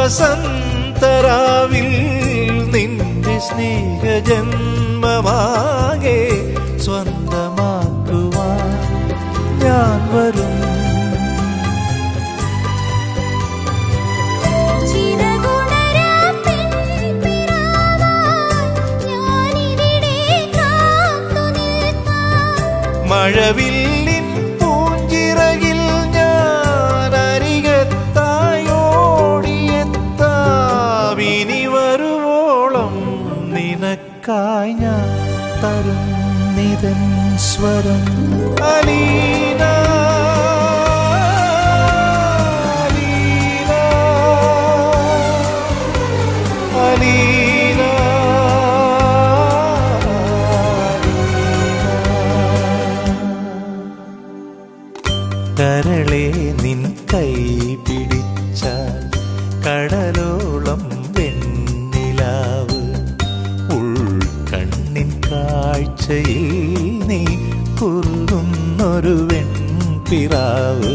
വസന്തരാവിൽ നിന്റെ സ്നേഹജന്മമാകെ സ്വന്തമാക്കുവാൻ ഞാൻ വരും. മഴവില്ലിൻ പൂഞ്ചിറകിൽ ഞാൻ അരികത്തായി ഓടിയെത്താം. ഇനി വരുവോളം നിനക്കായി ഞാൻ തരുന്നിതൻ സ്വരം. അലീന കരളെ നിൻ കൈ പിടിച്ചാൽ കടലോളം വെണ്ണിലാവ്. ഉൾക്കണ്ണിൻ കാഴ്ചയിൽ നീ കുറുകുന്നൊരു വെൺപിറാവ്.